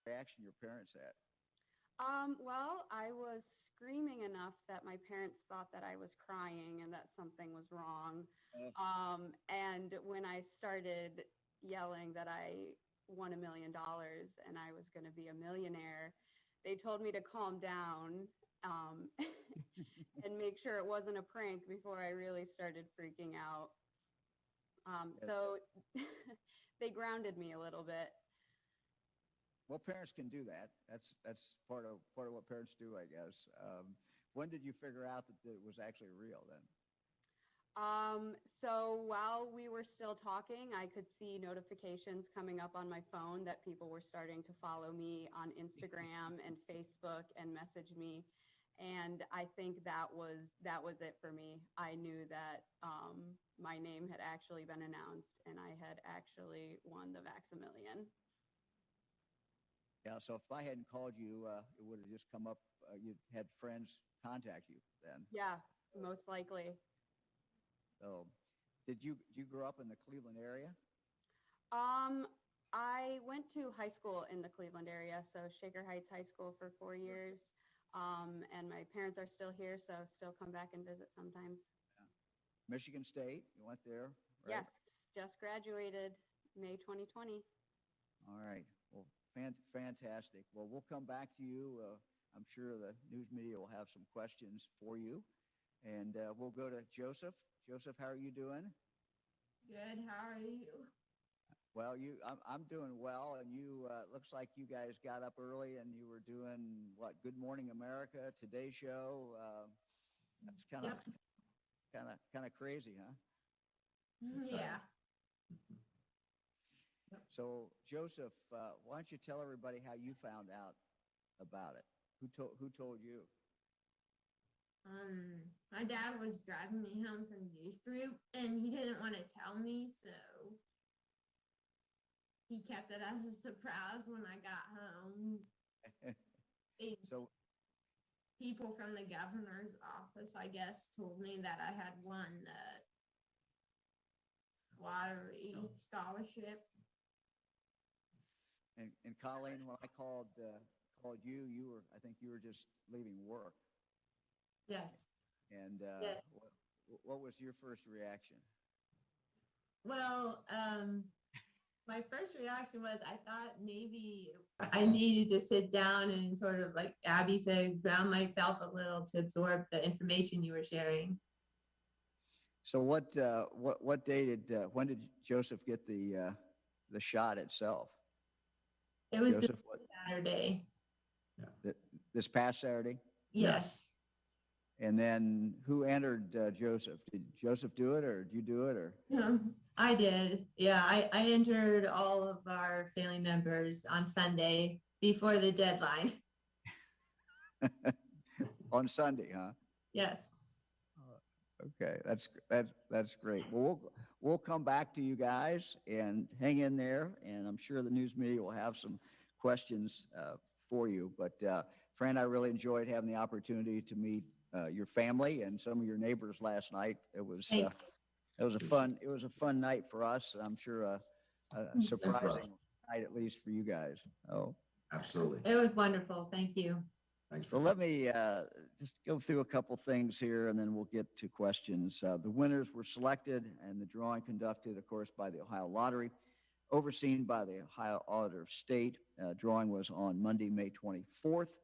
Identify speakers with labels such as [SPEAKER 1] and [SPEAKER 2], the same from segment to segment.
[SPEAKER 1] reaction your parents had?
[SPEAKER 2] Well, I was screaming enough that my parents thought that I was crying and that something was wrong.
[SPEAKER 1] Uh,
[SPEAKER 2] And when I started yelling that I won $1 million and I was going to be a millionaire, they told me to calm down um, and make sure it wasn't a prank before I really started freaking out.
[SPEAKER 1] yeah.
[SPEAKER 2] So they grounded me a little bit.
[SPEAKER 1] Well, parents can do that. That's part of what parents do, I guess. When did you figure out that it was actually real then?
[SPEAKER 2] So while we were still talking, I could see notifications coming up on my phone that people were starting to follow me on Instagram and Facebook and message me. And I think that was it for me. I knew that my name had actually been announced and I had actually won the Vax-a-Million.
[SPEAKER 1] Yeah. So if I hadn't called you, it would have just come up. You had friends contact you then.
[SPEAKER 2] Yeah, most likely.
[SPEAKER 1] So, did you grow up in the Cleveland area?
[SPEAKER 2] Um, I went to high school in the Cleveland area, so Shaker Heights High School for 4 years. And my parents are still here, so still come back and visit sometimes.
[SPEAKER 1] Michigan State. You went there, right?
[SPEAKER 2] Yes, just graduated May 2020.
[SPEAKER 1] All right. Well, fantastic. Well, we'll come back to you. I'm sure the news media will have some questions for you. And we'll go to Joseph. Joseph, how are you doing?
[SPEAKER 3] Good. How are you?
[SPEAKER 1] Well, I'm doing well, and you looks like you guys got up early and you were doing what? Good Morning America, Today Show. That's
[SPEAKER 3] Yep.
[SPEAKER 1] kind of crazy, huh?
[SPEAKER 3] Yeah.
[SPEAKER 1] So, Joseph, why don't you tell everybody how you found out about it? Who told you?
[SPEAKER 3] My dad was driving me home from youth group, and he didn't want to tell me, so he kept it as a surprise when I got home. It's
[SPEAKER 1] So,
[SPEAKER 3] people from the governor's office, I guess, told me that I had won the lottery scholarship.
[SPEAKER 1] and Colleen, when I called you, I think you were just leaving work.
[SPEAKER 4] Yes.
[SPEAKER 1] And
[SPEAKER 4] Yeah.
[SPEAKER 1] what was your first reaction?
[SPEAKER 4] Well, my first reaction was I thought maybe I needed to sit down and sort of, like Abby said, ground myself a little to absorb the information you were sharing.
[SPEAKER 1] So what day when did Joseph get the shot itself?
[SPEAKER 4] It was
[SPEAKER 1] Joseph,
[SPEAKER 4] Saturday.
[SPEAKER 1] this past Saturday?
[SPEAKER 4] Yes.
[SPEAKER 1] And then who entered Joseph? Did Joseph do it, or did you do it, or?
[SPEAKER 4] I did. Yeah, I entered all of our family members on Sunday before the deadline.
[SPEAKER 1] On Sunday, huh?
[SPEAKER 4] Yes.
[SPEAKER 1] Okay, that's great. Well, we'll come back to you guys and hang in there, and I'm sure the news media will have some questions for you. But Fran, I really enjoyed having the opportunity to meet your family and some of your neighbors last night. It was a fun night for us. I'm sure a surprising night, at least for you guys. Oh,
[SPEAKER 5] Absolutely.
[SPEAKER 4] It was wonderful. Thank you.
[SPEAKER 5] Thanks
[SPEAKER 1] so
[SPEAKER 5] for
[SPEAKER 1] let me just go through a couple things here, and then we'll get to questions. The winners were selected, and the drawing conducted, of course, by the Ohio Lottery, overseen by the Ohio Auditor of State. Drawing was on Monday, May 24th.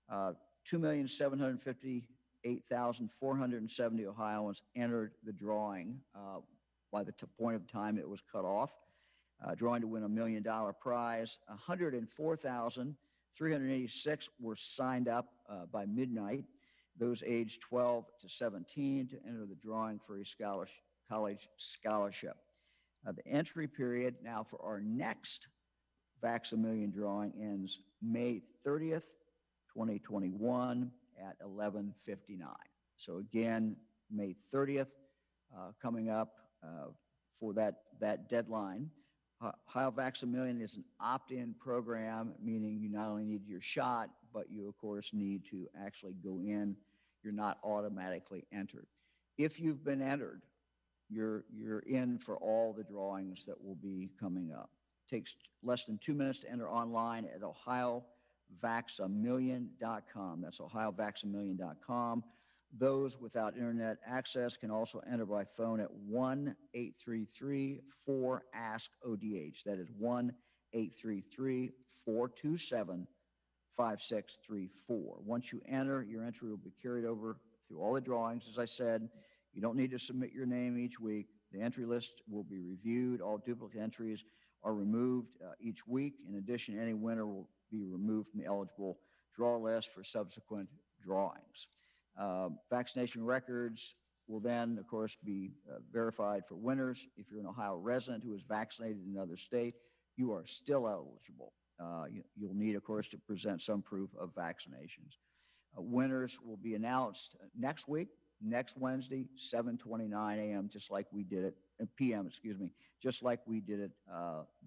[SPEAKER 1] 2,758,470 Ohioans entered the drawing by the point of time it was cut off. Drawing to win $1 million prize. 104,386 were signed up by midnight, those aged 12 to 17, to enter the drawing for a college scholarship. The entry period now for our next Vax-a-Million drawing ends May 30th, 2021 at 11:59. So again, May 30th coming up for that deadline. Ohio Vax-a-Million is an opt-in program, meaning you not only need your shot, but you, of course, need to actually go in. You're not automatically entered. If you've been entered, you're in for all the drawings that will be coming up. Takes less than 2 minutes to enter online at OhioVax-a-Million.com. That's OhioVax-a-Million.com. Those without internet access can also enter by phone at 1-833-4-ASK-ODH. That is 1-833-427-5634. Once you enter, your entry will be carried over through all the drawings. As I said, you don't need to submit your name each week. The entry list will be reviewed. All duplicate entries are removed each week. In addition, any winner will be removed from the eligible draw list for subsequent drawings. Vaccination records will then, of course, be verified for winners. If you're an Ohio resident who is vaccinated in another state, you are still eligible. You'll need, of course, to present some proof of vaccinations. Winners will be announced next week, next Wednesday, 7:29 a.m., just like we did it, p.m., excuse me, just like we did it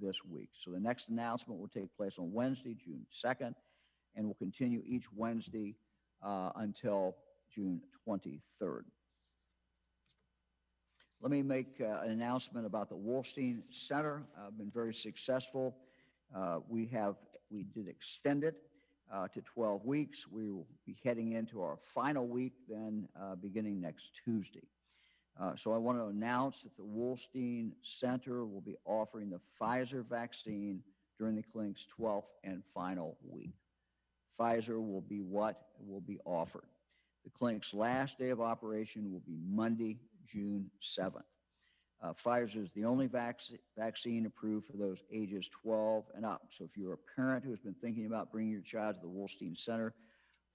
[SPEAKER 1] this week. So the next announcement will take place on Wednesday, June 2nd, and will continue each Wednesday until June 23rd. Let me make an announcement about the Wolstein Center. Been very successful. We did extend it to 12 weeks. We will be heading into our final week then beginning next Tuesday. So I want to announce that the Wolstein Center will be offering the Pfizer vaccine during the clinic's 12th and final week. Pfizer will be what will be offered. The clinic's last day of operation will be Monday, June 7th. Pfizer is the only vaccine approved for those ages 12 and up. So if you're a parent who has been thinking about bringing your child to the Wolstein Center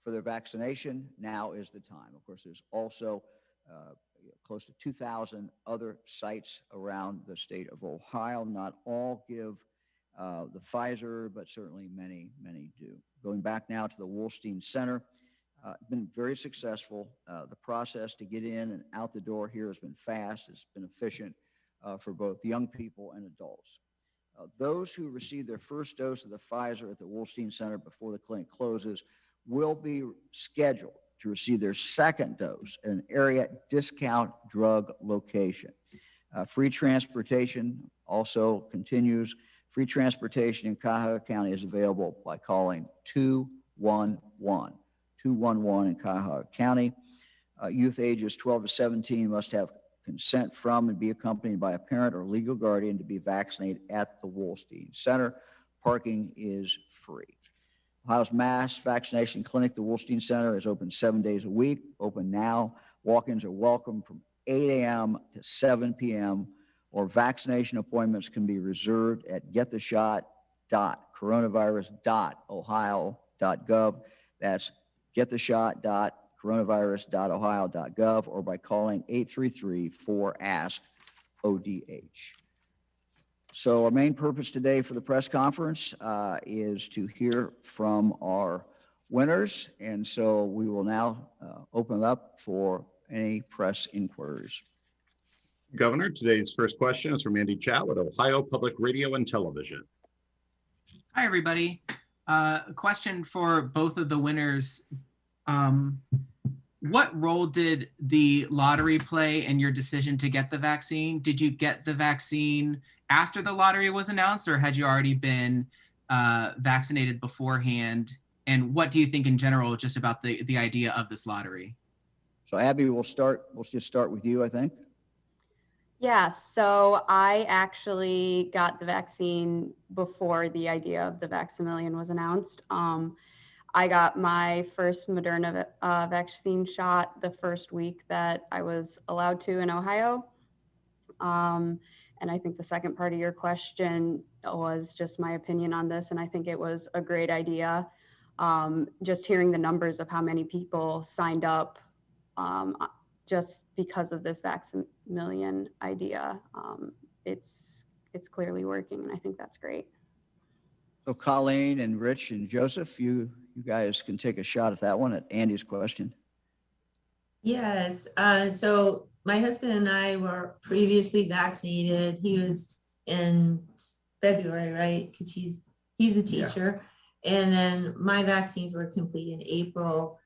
[SPEAKER 1] for their vaccination, now is the time. Of course, there's also close to 2,000 other sites around the state of Ohio. Not all give the Pfizer, but certainly many, many do. Going back now to the Wolstein Center, been very successful. The process to get in and out the door here has been fast. It's been efficient for both young people and adults. Those who receive their first dose of the Pfizer at the Wolstein Center before the clinic closes will be scheduled to receive their second dose at an area discount drug location. Free transportation also continues. Free transportation in Cuyahoga County is available by calling 211. 211 in Cuyahoga County. Youth ages 12 to 17 must have consent from and be accompanied by a parent or legal guardian to be vaccinated at the Wolstein Center. Parking is free. Ohio's mass vaccination clinic, the Wolstein Center, is open 7 days a week. Open now. Walk-ins are welcome from 8 a.m. to 7 p.m. or vaccination appointments can be reserved at gettheshot.coronavirus.ohio.gov. That's gettheshot.coronavirus.ohio.gov or by calling 833-4-ASK-ODH. So our main purpose today for the press conference is to hear from our winners. And so we will now open it up for any press inquiries.
[SPEAKER 5] Governor, today's first question is from Andy Chow at Ohio Public Radio and Television.
[SPEAKER 6] Hi, everybody. A question for both of the winners. What role did the lottery play in your decision to get the vaccine? Did you get the vaccine after the lottery was announced, or had you already been vaccinated beforehand? And what do you think in general just about the idea of this lottery?
[SPEAKER 1] So Abby, we'll just start with you, I think.
[SPEAKER 2] Yeah, so I actually got the vaccine before the idea of the Vax-a-Million was announced. I got my first Moderna vaccine shot the first week that I was allowed to in Ohio. And I think the second part of your question was just my opinion on this, and I think it was a great idea. Just hearing the numbers of how many people signed up just because of this Vax-a-Million idea, it's clearly working, and I think that's great.
[SPEAKER 1] So Colleen and Rich and Joseph, you guys can take a shot at that one, at Andy's question.
[SPEAKER 4] Yes. So my husband and I were previously vaccinated. He was in February, right? Because he's a teacher. Yeah. And then my vaccines were complete in April.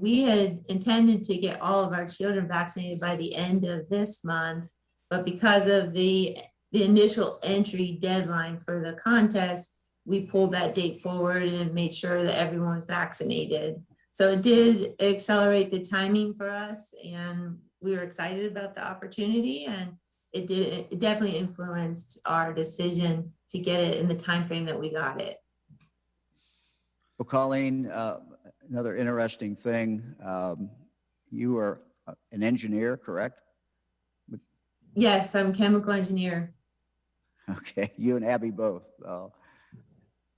[SPEAKER 4] We had intended to get all of our children vaccinated by the end of this month, but because of the the initial entry deadline for the contest, we pulled that date forward and made sure that everyone was vaccinated. So it did accelerate the timing for us, and we were excited about the opportunity, and it definitely influenced our decision to get it in the time frame that we got it.
[SPEAKER 1] So Colleen, another interesting thing, you are an engineer, correct?
[SPEAKER 4] Yes, I'm a chemical engineer.
[SPEAKER 1] Okay, you and Abby both. So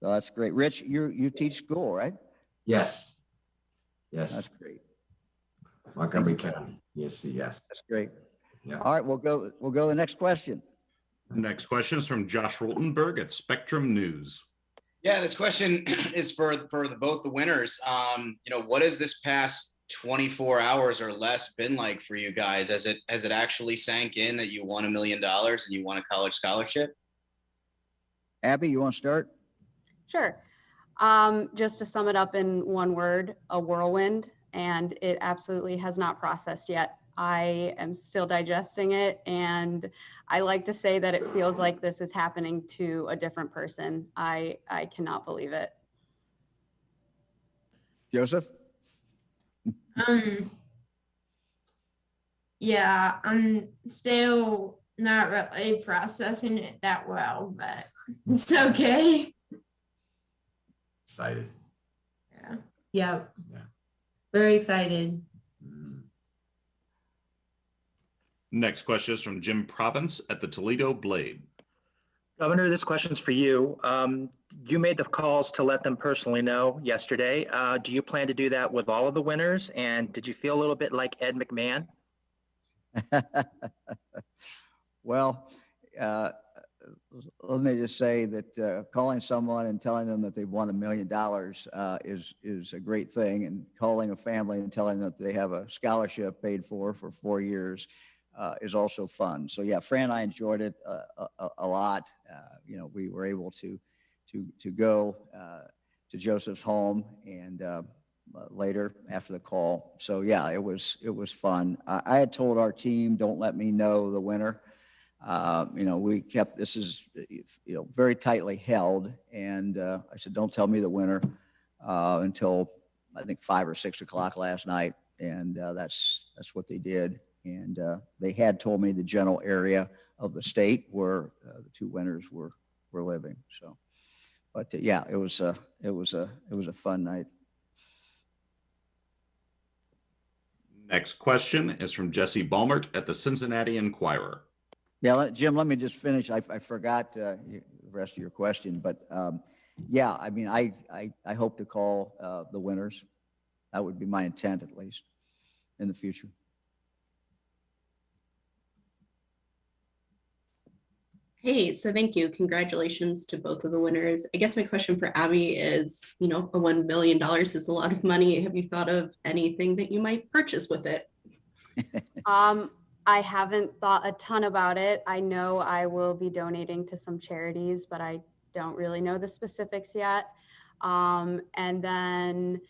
[SPEAKER 1] that's great. Rich, you teach school, right?
[SPEAKER 7] Yes.
[SPEAKER 1] That's
[SPEAKER 7] Yes.
[SPEAKER 1] great.
[SPEAKER 7] Montgomery County. Yes, yes.
[SPEAKER 1] That's great.
[SPEAKER 7] Yeah.
[SPEAKER 1] All right, we'll go to the next question.
[SPEAKER 5] Next question is from Josh Rotenberg at Spectrum News.
[SPEAKER 8] Yeah, this question is for both the winners. What has this past 24 hours or less been like for you guys? Has it actually sank in that you won $1 million and you won a college scholarship?
[SPEAKER 1] Abby, you want to start?
[SPEAKER 2] Sure. Just to sum it up in one word, a whirlwind, and it absolutely has not processed yet. I am still digesting it, and I like to say that it feels like this is happening to a different person. I cannot believe it.
[SPEAKER 1] Joseph?
[SPEAKER 3] Yeah, I'm still not really processing it that well, but it's okay.
[SPEAKER 7] Excited.
[SPEAKER 3] Yeah.
[SPEAKER 4] Yeah.
[SPEAKER 7] Yeah.
[SPEAKER 4] Very excited.
[SPEAKER 5] Next question is from Jim Province at the Toledo Blade.
[SPEAKER 9] Governor, this question's for you. You made the calls to let them personally know yesterday. Do you plan to do that with all of the winners? And did you feel a little bit like Ed McMahon?
[SPEAKER 1] Well, let me just say that calling someone and telling them that they've won $1 million is a great thing, and calling a family and telling them that they have a scholarship paid for 4 years is also fun. So yeah, Fran and I enjoyed it a lot. We were able to go to Joseph's home and later after the call. So yeah, it was fun. I had told our team, don't let me know the winner. We kept, this is, very tightly held. And I said, don't tell me the winner until I think 5 or 6 o'clock last night. And that's what they did. And they had told me the general area of the state where the 2 winners were living. So, but yeah, it was a fun night.
[SPEAKER 5] Next question is from Jesse Balmert at the Cincinnati Enquirer.
[SPEAKER 1] Yeah, Jim, let me just finish. I forgot the rest of your question, but yeah, I mean, I hope to call the winners. That would be my intent, at least, in the future.
[SPEAKER 10] Hey, so thank you. Congratulations to both of the winners. I guess my question for Abby is, a $1 million is a lot of money. Have you thought of anything that you might purchase with it?
[SPEAKER 2] I haven't thought a ton about it. I know I will be donating to some charities, but I don't really know the specifics yet. And then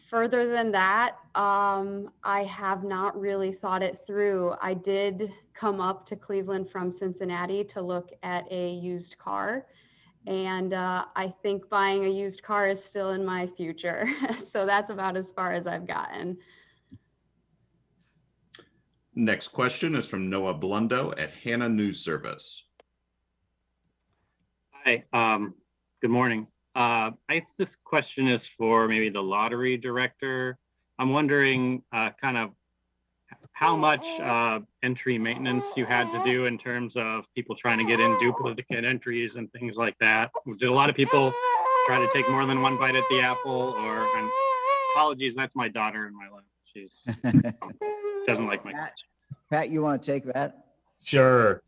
[SPEAKER 2] further than that, I have not really thought it through. I did come up to Cleveland from Cincinnati to look at a used car. And I think buying a used car is still in my future. So that's about as far as I've gotten.
[SPEAKER 5] Next question is from Noah Blundo at Hannah News Service.
[SPEAKER 11] Hi, good morning. This question is for maybe the lottery director. I'm wondering kind of how much entry maintenance you had to do in terms of people trying to get in duplicate entries and things like that. Did a lot of people try to take more than one bite at the apple? And apologies, that's my daughter in my lap. She's doesn't like my kids.
[SPEAKER 1] Pat, you want to take that?
[SPEAKER 12] Sure.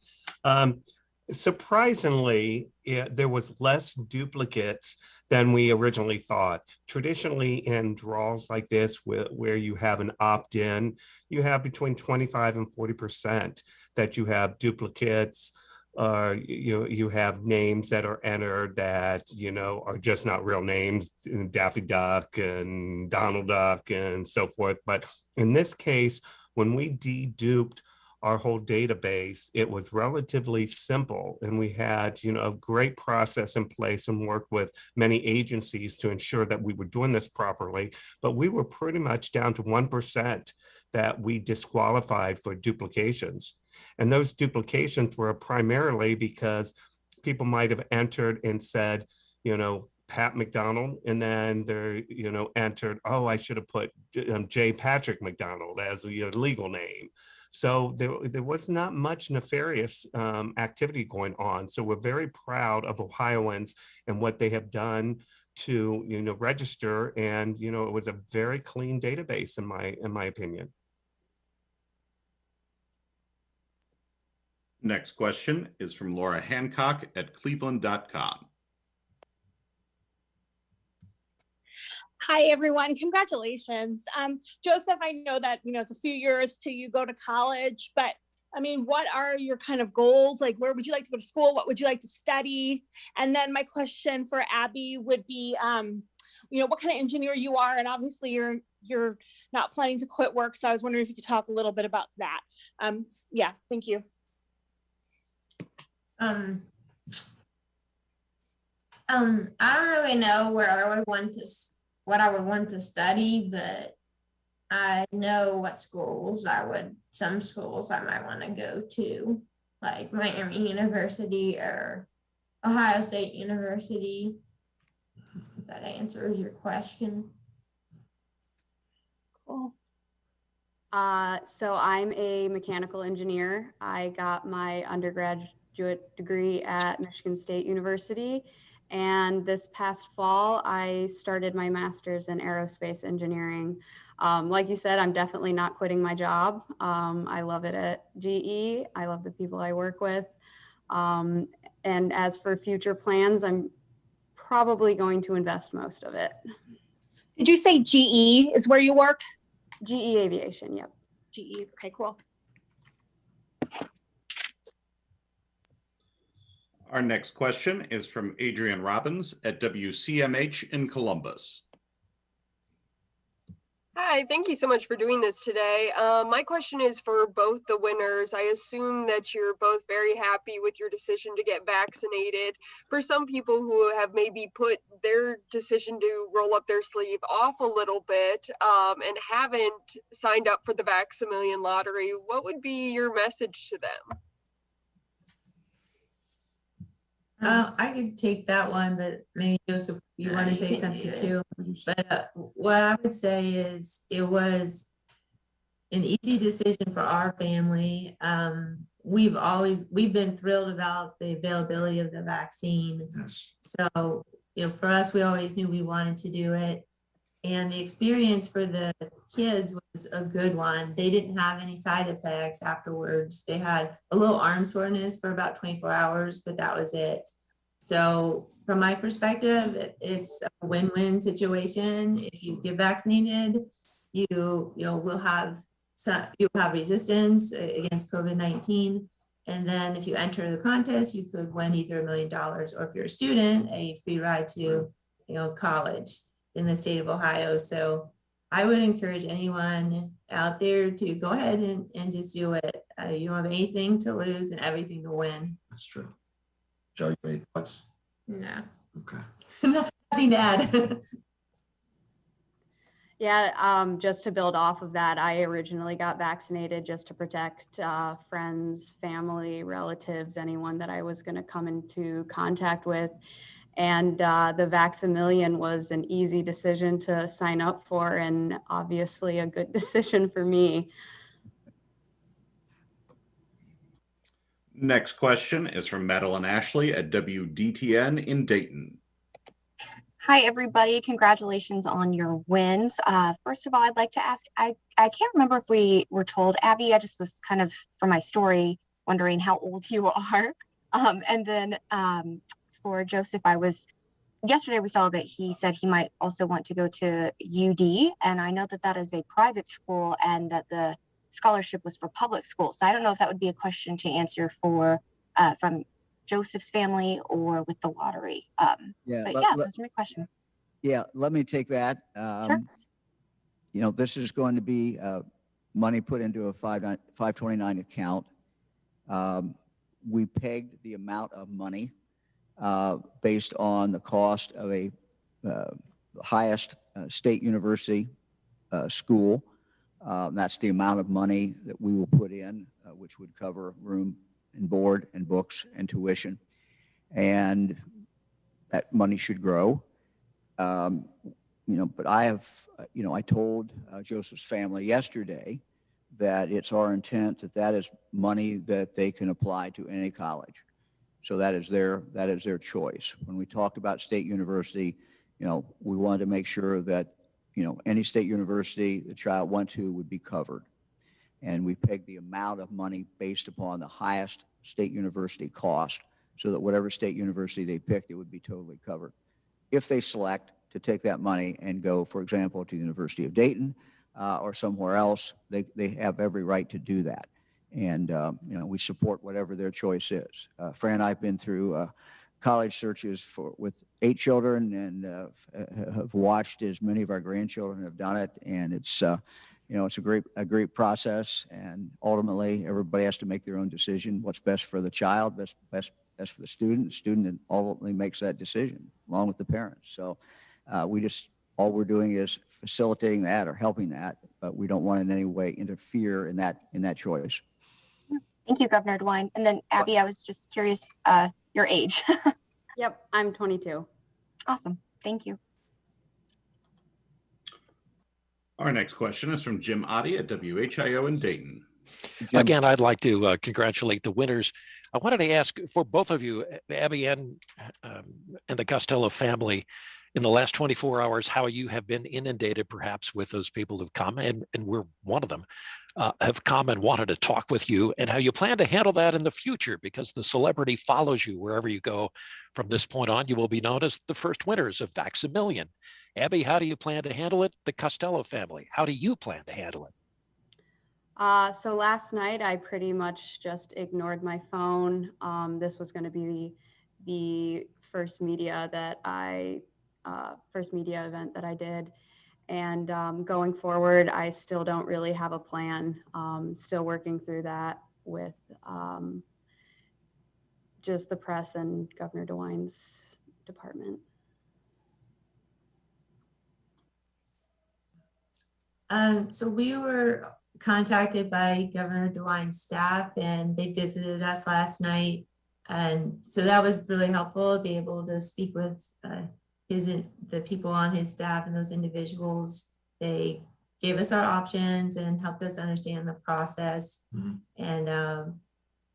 [SPEAKER 12] Surprisingly, there was less duplicates than we originally thought. Traditionally, in draws like this, where you have an opt-in, you have between 25 and 40% that you have duplicates. You have names that are entered that are just not real names, Daffy Duck and Donald Duck and so forth. But in this case, when we deduped our whole database, it was relatively simple. And we had, a great process in place and worked with many agencies to ensure that we were doing this properly. But we were pretty much down to 1% that we disqualified for duplications. And those duplications were primarily because people might have entered and said, Pat McDonald, and then they're, entered, oh, I should have put J. Patrick McDonald as your legal name. So there was not much nefarious activity going on. So we're very proud of Ohioans and what they have done to, register. And, it was a very clean database in my opinion.
[SPEAKER 5] Next question is from Laura Hancock at cleveland.com.
[SPEAKER 13] Hi, everyone. Congratulations. Joseph, I know that, it's a few years till you go to college, but I mean, what are your kind of goals? Like, where would you like to go to school? What would you like to study? And then my question for Abby would be, what kind of engineer you are? And obviously you're not planning to quit work. So I was wondering if you could talk a little bit about that. Yeah, thank you.
[SPEAKER 3] I don't really know where I would want to what I would want to study, but I know what some schools I might want to go to, like Miami University or Ohio State University, if that answers your question.
[SPEAKER 2] Cool. So I'm a mechanical engineer. I got my undergraduate degree at Michigan State University. And this past fall, I started my master's in aerospace engineering. Like you said, I'm definitely not quitting my job. I love it at GE. I love the people I work with. And as for future plans, I'm probably going to invest most of it.
[SPEAKER 13] Did you say GE is where you work?
[SPEAKER 2] GE Aviation, yep.
[SPEAKER 13] GE, okay, cool.
[SPEAKER 5] Our next question is from Adrian Robbins at WCMH in Columbus.
[SPEAKER 14] Hi, thank you so much for doing this today. My question is for both the winners. I assume that you're both very happy with your decision to get vaccinated. For some people who have maybe put their decision to roll up their sleeve off a little bit and haven't signed up for the Vax-a-Million lottery, what would be your message to them?
[SPEAKER 4] I could take that one, but maybe Joseph, you want to say something too. But what I would say is it was an easy decision for our family. We've been thrilled about the availability of the vaccine.
[SPEAKER 7] Yes.
[SPEAKER 4] So, for us, we always knew we wanted to do it. And the experience for the kids was a good one. They didn't have any side effects afterwards. They had a little arm soreness for about 24 hours, but that was it. So from my perspective, it's a win-win situation. If you get vaccinated, you'll have resistance against COVID-19. And then if you enter the contest, you could win either $1 million or if you're a student, a free ride to college in the state of Ohio. So I would encourage anyone out there to go ahead and just do it. You don't have anything to lose and everything to win.
[SPEAKER 7] That's true. Joe, you have any thoughts?
[SPEAKER 3] No.
[SPEAKER 7] Okay.
[SPEAKER 4] Nothing to add.
[SPEAKER 2] Yeah, just to build off of that, I originally got vaccinated just to protect friends, family, relatives, anyone that I was going to come into contact with. And the Vax-a-Million was an easy decision to sign up for and obviously a good decision for me.
[SPEAKER 5] Next question is from Madeline Ashley at WDTN in Dayton.
[SPEAKER 15] Hi, everybody. Congratulations on your wins. First of all, I'd like to ask, I can't remember if we were told, Abby, I just was kind of, for my story, wondering how old you are. And then for Joseph, yesterday we saw that he said he might also want to go to UD. And I know that that is a private school and that the scholarship was for public schools. So I don't know if that would be a question to answer for from Joseph's family or with the lottery. Those are my questions.
[SPEAKER 1] Yeah, let me take that.
[SPEAKER 15] Sure.
[SPEAKER 1] This is going to be money put into a 529 account. We pegged the amount of money based on the cost of a highest state university school. That's the amount of money that we will put in, which would cover room and board and books and tuition. And that money should grow. But I have, I told Joseph's family yesterday that it's our intent that is money that they can apply to any college. So that is their choice. When we talked about state university, we wanted to make sure that, any state university the child went to would be covered. And we pegged the amount of money based upon the highest state university cost so that whatever state university they picked, it would be totally covered. If they select to take that money and go, for example, to the University of Dayton or somewhere else, they have every right to do that. And, we support whatever their choice is. Fran and I have been through college searches with 8 children and have watched as many of our grandchildren have done it. And it's, it's a great process. And ultimately, everybody has to make their own decision. What's best for the child, best for the student. The student ultimately makes that decision along with the parents. So all we're doing is facilitating that or helping that, but we don't want in any way interfere in that choice.
[SPEAKER 15] Thank you, Governor DeWine. And then Abby, I was just curious, your age.
[SPEAKER 2] Yep, I'm 22.
[SPEAKER 15] Awesome. Thank you.
[SPEAKER 5] Our next question is from Jim Oddie at WHIO in Dayton.
[SPEAKER 1] Jim.
[SPEAKER 16] Again, I'd like to congratulate the winners. I wanted to ask for both of you, Abby and the Costello family, in the last 24 hours, how you have been inundated perhaps with those people who've come, and we're one of them, have come and wanted to talk with you, and how you plan to handle that in the future, because the celebrity follows you wherever you go. From this point on, you will be known as the first winners of Vax-a-Million. Abby, how do you plan to handle it? The Costello family, how do you plan to handle it?
[SPEAKER 2] So last night, I pretty much just ignored my phone. This was going to be the first media event that I did. And going forward, I still don't really have a plan. Still working through that with just the press and Governor DeWine's department.
[SPEAKER 4] So we were contacted by Governor DeWine's staff, and they visited us last night. And so that was really helpful to be able to speak with the people on his staff and those individuals. They gave us our options and helped us understand the process. And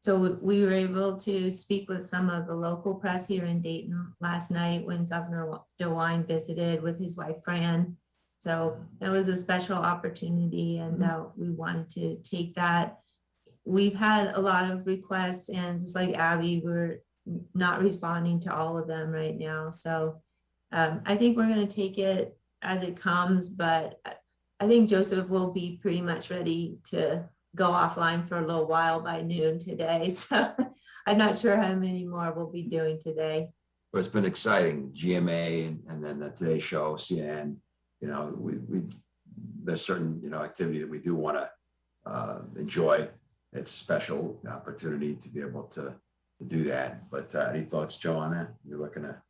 [SPEAKER 4] so we were able to speak with some of the local press here in Dayton last night when Governor DeWine visited with his wife, Fran. So that was a special opportunity, and we wanted to take that. We've had a lot of requests, and just like Abby, we're not responding to all of them right now. So I think we're going to take it as it comes, but I think Joseph will be pretty much ready to go offline for a little while by noon today. So I'm not sure how many more we'll be doing today.
[SPEAKER 7] But it's been exciting, GMA and then the Today Show, CNN. There's certain, activity that we do want to enjoy. It's a special opportunity to be able to do that. But any thoughts, Joe, on that? You're looking at?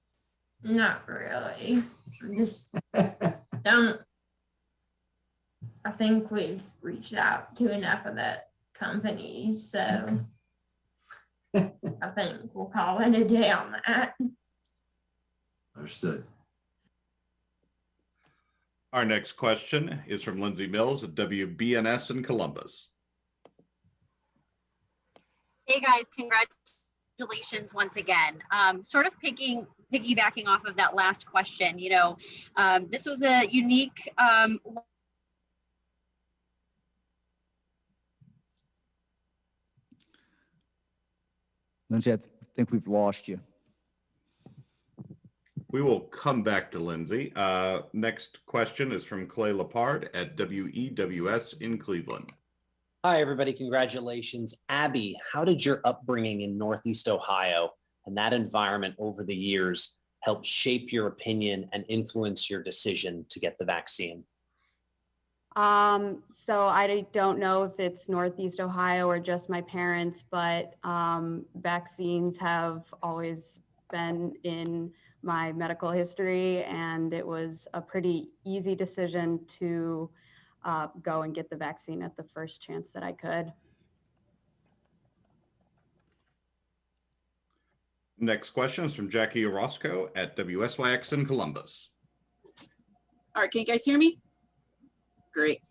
[SPEAKER 3] Not really. Just don't. I think we've reached out to enough of the companies, so I think we'll call it a day on that.
[SPEAKER 7] Understood.
[SPEAKER 5] Our next question is from Lindsay Mills at WBNS in Columbus.
[SPEAKER 17] Hey guys, congratulations once again. Sort of piggybacking off of that last question, this was a unique
[SPEAKER 1] Lindsay, I think we've lost you.
[SPEAKER 5] We will come back to Lindsay. Next question is from Clay Lepard at WEWS in Cleveland.
[SPEAKER 18] Hi, everybody. Congratulations. Abby, how did your upbringing in Northeast Ohio and that environment over the years help shape your opinion and influence your decision to get the vaccine?
[SPEAKER 2] So I don't know if it's Northeast Ohio or just my parents, but vaccines have always been in my medical history, and it was a pretty easy decision to go and get the vaccine at the first chance that I could.
[SPEAKER 5] Next question is from Jackie Orozco at WSYX in Columbus.
[SPEAKER 19] All right, can you guys hear me? Great.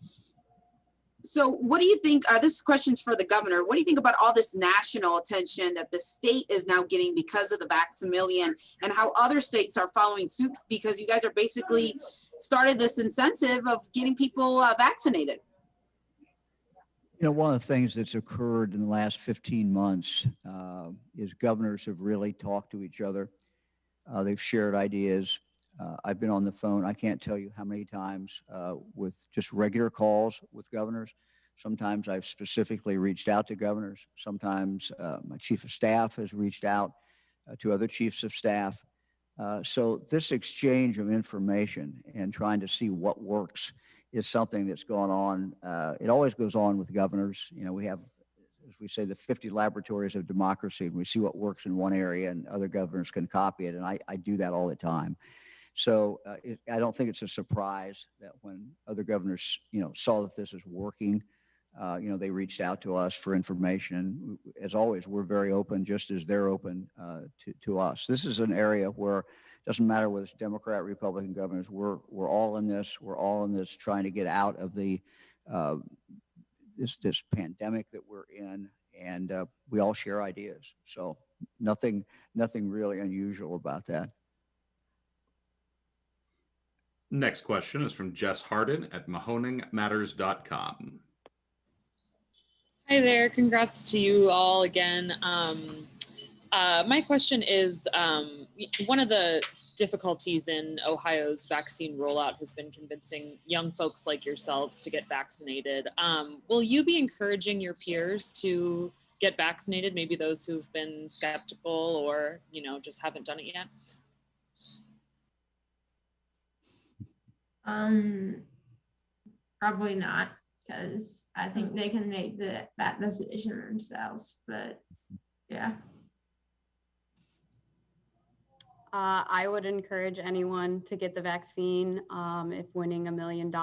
[SPEAKER 19] So what do you think, this question's for the governor, what do you think about all this national attention that the state is now getting because of the Vax-a-Million, and how other states are following suit because you guys are basically started this incentive of getting people vaccinated?
[SPEAKER 1] You know, one of the things that's occurred in the last 15 months is governors have really talked to each other. They've shared ideas. I've been on the phone, I can't tell you how many times, with just regular calls with governors. Sometimes I've specifically reached out to governors. Sometimes my chief of staff has reached out to other chiefs of staff. So this exchange of information and trying to see what works is something that's gone on. It always goes on with governors. You know, we have, as we say, the 50 laboratories of democracy, and we see what works in one area and other governors can copy it. And I do that all the time. So I don't think it's a surprise that when other governors, you know, saw that this is working, you know, they reached out to us for information. And as always, we're very open, just as they're open to us. This is an area where it doesn't matter whether it's Democrat, Republican governors, we're all in this. We're all in this trying to get out of the this pandemic that we're in, and we all share ideas. So nothing really unusual about that.
[SPEAKER 5] Next question is from Jess Harden at mahoningmatters.com.
[SPEAKER 20] Hi there. Congrats to you all again. My question is, one of the difficulties in Ohio's vaccine rollout has been convincing young folks like yourselves to get vaccinated. Will you be encouraging your peers to get vaccinated, maybe those who've been skeptical or, you know, just haven't done it yet?
[SPEAKER 3] Probably not, because I think they can make that decision themselves, but yeah.
[SPEAKER 2] I would encourage anyone to get the vaccine. If winning $1 million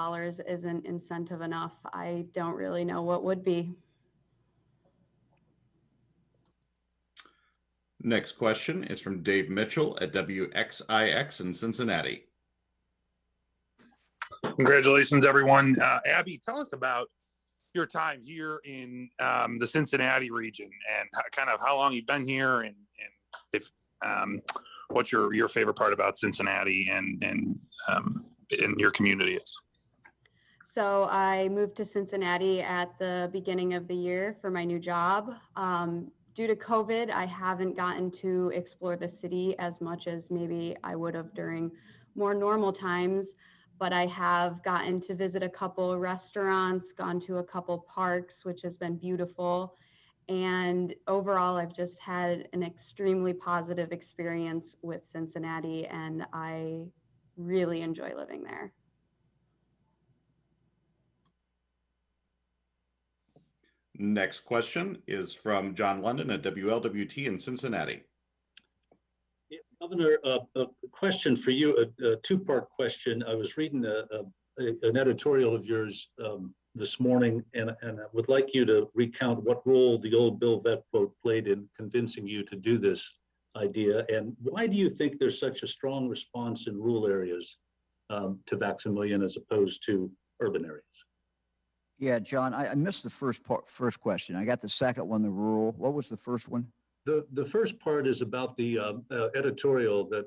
[SPEAKER 2] isn't incentive enough, I don't really know what would be.
[SPEAKER 5] Next question is from Dave Mitchell at WXIX in Cincinnati.
[SPEAKER 21] Congratulations, everyone. Abby, tell us about your time here in the Cincinnati region and kind of how long you've been here, and if what your favorite part about Cincinnati and in your community is.
[SPEAKER 2] So I moved to Cincinnati at the beginning of the year for my new job. Due to COVID, I haven't gotten to explore the city as much as maybe I would have during more normal times, but I have gotten to visit a couple of restaurants, gone to a couple parks, which has been beautiful. And overall, I've just had an extremely positive experience with Cincinnati, and I really enjoy living there.
[SPEAKER 5] Next question is from John London at WLWT in Cincinnati.
[SPEAKER 22] Governor, a question for you, a two-part question. I was reading an editorial of yours this morning, and I would like you to recount what role the old Bill Vet quote played in convincing you to do this idea, and why do you think there's such a strong response in rural areas to Vax-a-Million as opposed to urban areas?
[SPEAKER 1] Yeah, John, I missed the first question. I got the second one, the rural. What was the first one?
[SPEAKER 22] The first part is about the editorial that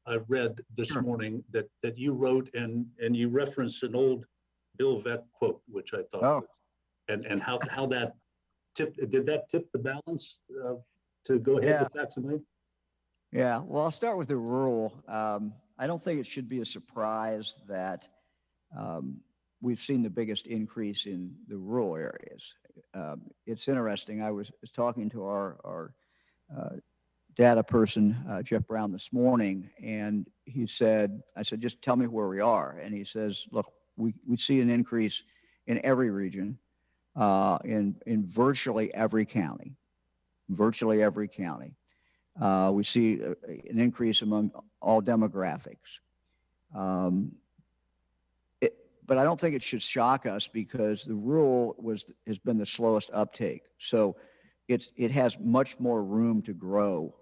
[SPEAKER 22] I read this morning that you wrote, and you referenced an old Bill Vet quote, which I thought, and how that did that tip the balance to go ahead with Vax-a-Million?
[SPEAKER 1] Yeah, well, I'll start with the rural. I don't think it should be a surprise that we've seen the biggest increase in the rural areas. It's interesting. I was talking to our data person, Jeff Brown, this morning, and I said, just tell me where we are. And he says, look, we see an increase in every region, in virtually every county. Virtually every county. We see an increase among all demographics. But I don't think it should shock us because the rural has been the slowest uptake. So it has much more room to grow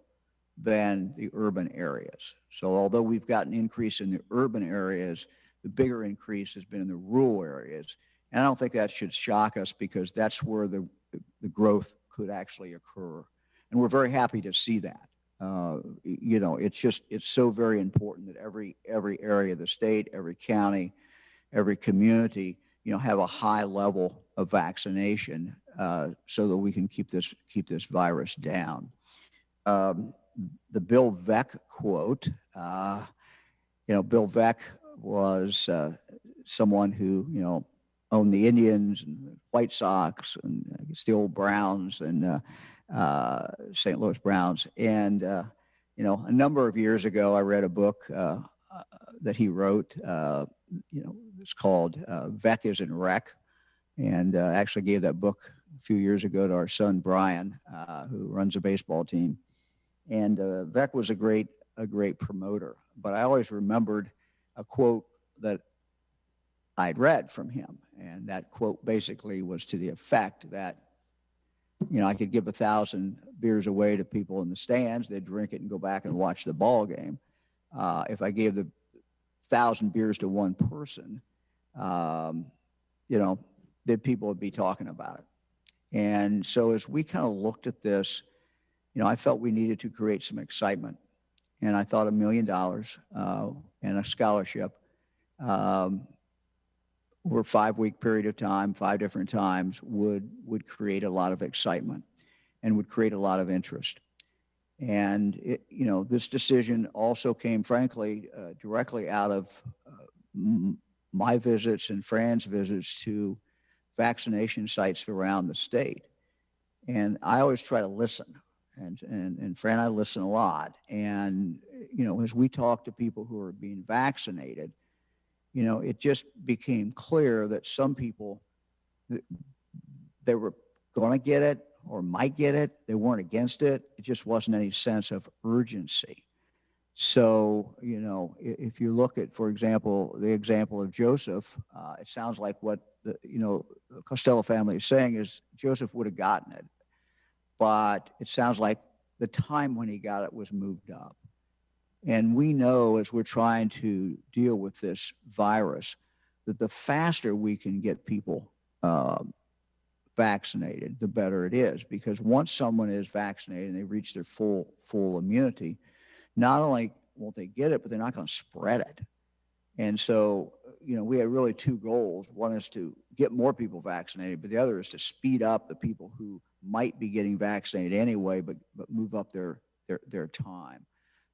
[SPEAKER 1] than the urban areas. So although we've got an increase in the urban areas, the bigger increase has been in the rural areas. And I don't think that should shock us because that's where the growth could actually occur. And we're very happy to see that. You know, it's so very important that every area of the state, every county, every community, you know, have a high level of vaccination so that we can keep this virus down. The Bill Veeck quote, you know, Bill Veeck was someone who, you know, owned the Indians and the White Sox and I guess the old Browns and St. Louis Browns. And, you know, a number of years ago, I read a book that he wrote, you know, it's called Veeck is in Rec. And actually gave that book a few years ago to our son, Brian, who runs a baseball team. And Veeck was a great promoter. But I always remembered a quote that I'd read from him. And that quote basically was to the effect that, you know, I could give 1,000 beers away to people in the stands. They'd drink it and go back and watch the ball game. If I gave the 1,000 beers to one person, you know, then people would be talking about it. And so as we kind of looked at this, you know, I felt we needed to create some excitement. And I thought $1 million and a scholarship over a 5-week period of time, 5 different times, would create a lot of excitement and would create a lot of interest. And, you know, this decision also came, frankly, directly out of my visits and Fran's visits to vaccination sites around the state. And I always try to listen. And Fran and I listen a lot. And, you know, as we talk to people who are being vaccinated, you know, it just became clear that some people, they were going to get it or might get it. They weren't against it. It just wasn't any sense of urgency. So, you know, if you look at, for example, the example of Joseph, it sounds like what the, you know, the Costello family is saying is Joseph would have gotten it. But it sounds like the time when he got it was moved up. And we know as we're trying to deal with this virus that the faster we can get people vaccinated, the better it is. Because once someone is vaccinated and they reach their full immunity, not only won't they get it, but they're not going to spread it. And so, you know, we had really 2 goals. One is to get more people vaccinated, but the other is to speed up the people who might be getting vaccinated anyway, but move up their time.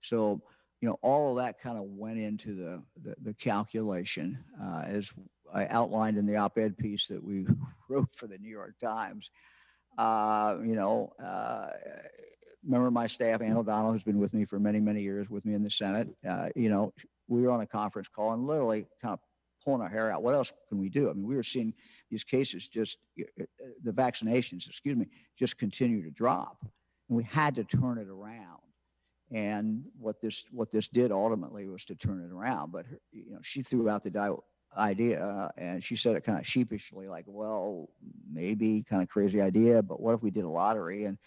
[SPEAKER 1] So, you know, all of that kind of went into the calculation, as I outlined in the op-ed piece that we wrote for the New York Times. You know, member of my staff, Ann O'Donnell, who's been with me for many, many years with me in the Senate, you know, we were on a conference call and literally kind of pulling our hair out. What else can we do? I mean, we were seeing these cases just, the vaccinations, excuse me, just continue to drop. And we had to turn it around. And what this did ultimately was to turn it around. But her, you know, she threw out the idea, and she said it kind of sheepishly, like, "Well, maybe kind of crazy idea, but what if we did a lottery?" And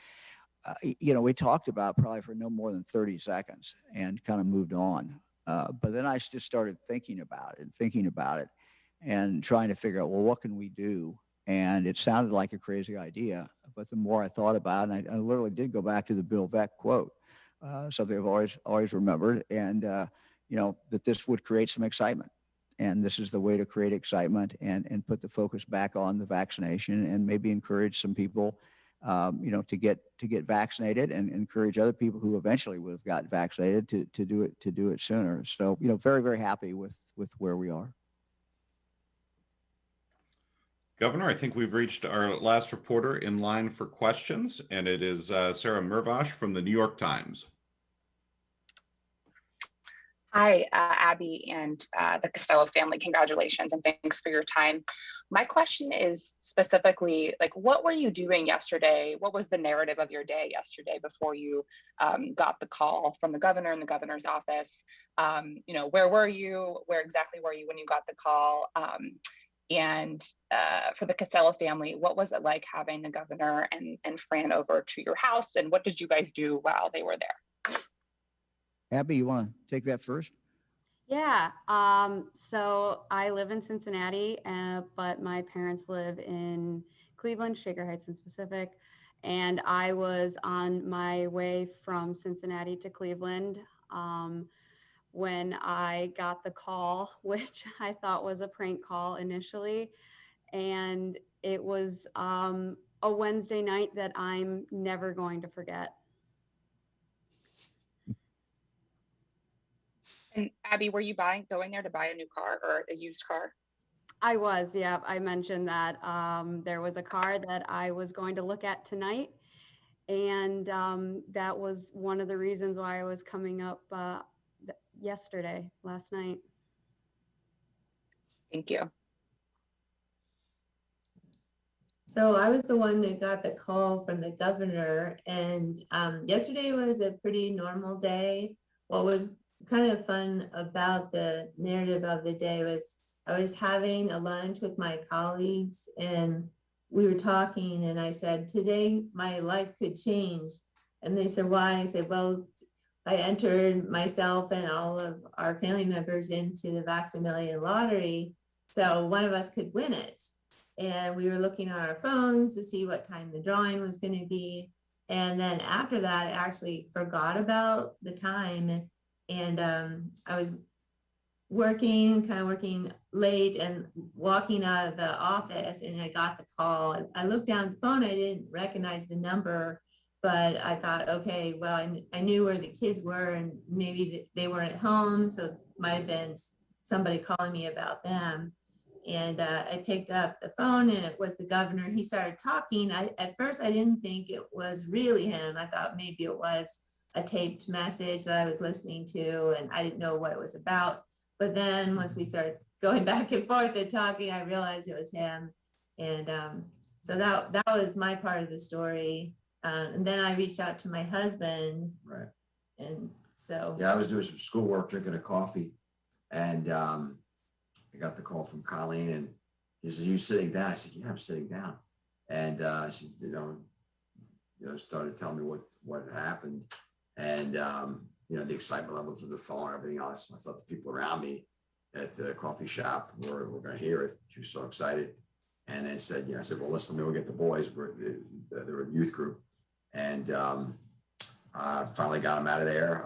[SPEAKER 1] you know, we talked about it probably for no more than 30 seconds, and kind of moved on. But then I just started thinking about it, and trying to figure out, well, what can we do? And it sounded like a crazy idea, but the more I thought about it, and I literally did go back to the Bill Veeck quote. Something I've always remembered, and you know, that this would create some excitement, and this is the way to create excitement and put the focus back on the vaccination, and maybe encourage some people, you know, to get vaccinated, and encourage other people who eventually would have got vaccinated to do it sooner. So, you know, very, very happy with where we are.
[SPEAKER 5] Governor, I think we've reached our last reporter in line for questions, and it is Sarah Mervosh from the New York Times.
[SPEAKER 6] Hi, Abby and the Costello family. Congratulations and thanks for your time. My question is specifically, like, what were you doing yesterday? What was the narrative of your day yesterday before you got the call from the governor in the governor's office? Where were you? Where exactly were you when you got the call? And for the Costello family, what was it like having the governor and Fran over to your house? And what did you guys do while they were there?
[SPEAKER 1] Abby, you want to take that first?
[SPEAKER 2] Yeah. So I live in Cincinnati, but my parents live in Cleveland, Shaker Heights in specific. And I was on my way from Cincinnati to Cleveland when I got the call, which I thought was a prank call initially. And it was a Wednesday night that I'm never going to forget.
[SPEAKER 6] And Abby, were you going there to buy a new car or a used car?
[SPEAKER 2] I was, yeah. I mentioned that there was a car that I was going to look at tonight. And that was one of the reasons why I was coming up last night.
[SPEAKER 6] Thank you.
[SPEAKER 4] So I was the one that got the call from the governor, and yesterday was a pretty normal day. What was kind of fun about the narrative of the day was I was having a lunch with my colleagues and we were talking and I said, today my life could change. And they said, why? I said, well, I entered myself and all of our family members into the Vax-a-Million lottery. So one of us could win it. And we were looking on our phones to see what time the drawing was going to be. And then after that, I actually forgot about the time. And I was working late and walking out of the office and I got the call. I looked down the phone, I didn't recognize the number, but I thought, okay, well, I knew where the kids were and maybe they weren't at home. So it might have been somebody calling me about them. And I picked up the phone and it was the governor. He started talking. At first, I didn't think it was really him. I thought maybe it was a taped message that I was listening to and I didn't know what it was about. But then once we started going back and forth and talking, I realized it was him. And so that was my part of the story. And then I reached out to my husband.
[SPEAKER 7] Right.
[SPEAKER 4] And so.
[SPEAKER 7] Yeah, I was doing some schoolwork, drinking a coffee, and I got the call from Colleen, and he said, "You sitting down?" I said, "Yeah, I'm sitting down." And she, started telling me what had happened, and the excitement level through the phone, everything else. I thought the people around me at the coffee shop were going to hear it. She was so excited, and then said, I said, "Well, listen, we'll get the boys." They were a youth group, and I finally got them out of there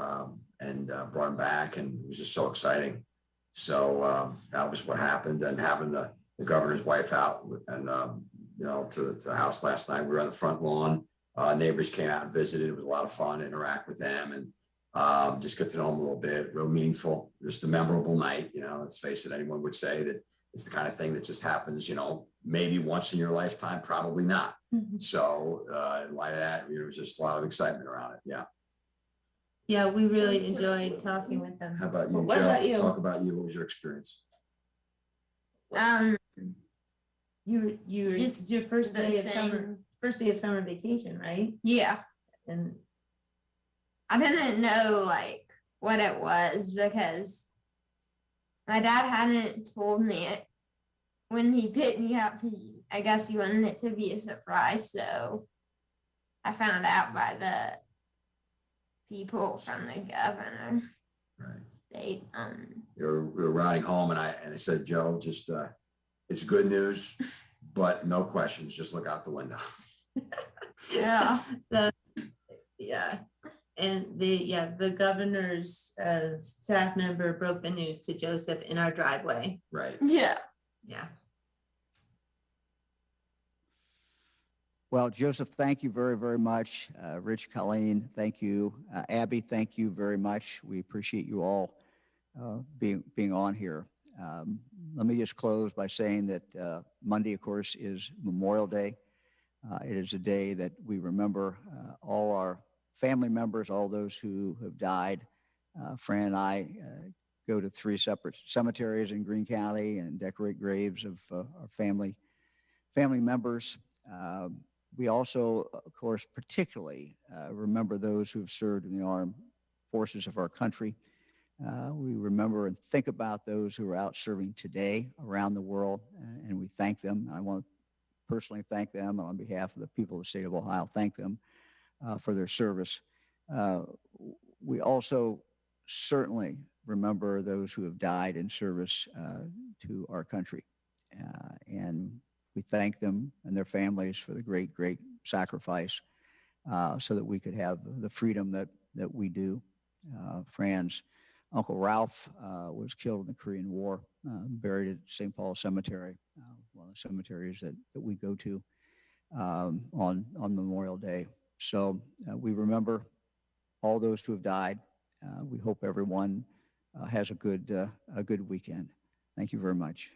[SPEAKER 7] and brought them back, and it was just so exciting. So that was what happened. And having the governor's wife out and, to the house last night, we were on the front lawn. Neighbors came out and visited. It was a lot of fun to interact with them and just get to know them a little bit. Real meaningful, just a memorable night. Let's face it, anyone would say that it's the kind of thing that just happens, maybe once in your lifetime, probably not. Mm-hmm. So in light of that, there was just a lot of excitement around it. Yeah.
[SPEAKER 4] Yeah, we really enjoyed talking with them.
[SPEAKER 7] How about you,
[SPEAKER 4] what
[SPEAKER 7] Joe?
[SPEAKER 4] about you?
[SPEAKER 7] Talk about you. What was your experience?
[SPEAKER 4] You just your first day of summer vacation, right?
[SPEAKER 3] Yeah.
[SPEAKER 4] And
[SPEAKER 3] I didn't know what it was because my dad hadn't told me it when he picked me up. I guess he wanted it to be a surprise, so I found out by the people from the governor.
[SPEAKER 7] Right.
[SPEAKER 3] They
[SPEAKER 7] we were riding home and I said, "Joe, just it's good news, but no questions. Just look out the window."
[SPEAKER 3] Yeah.
[SPEAKER 4] Yeah. And the governor's staff member broke the news to Joseph in our driveway.
[SPEAKER 7] Right.
[SPEAKER 3] Yeah.
[SPEAKER 4] Yeah.
[SPEAKER 1] Well, Joseph, thank you very, very much. Rich, Colleen, thank you. Abby, thank you very much. We appreciate you all being on here. Let me just close by saying that Monday, of course, is Memorial Day. It is a day that we remember all our family members, all those who have died. Fran and I go to 3 separate cemeteries in Greene County and decorate graves of our family members. We also, of course, particularly remember those who have served in the armed forces of our country. We remember and think about those who are out serving today around the world, and we thank them. I want to personally thank them on behalf of the people of the state of Ohio, thank them for their service. We also certainly remember those who have died in service to our country. And we thank them and their families for the great, great sacrifice so that we could have the freedom that we do. Fran's Uncle Ralph was killed in the Korean War, buried at St. Paul Cemetery, one of the cemeteries that we go to on Memorial Day. So we remember all those who have died. We hope everyone has a good weekend. Thank you very much.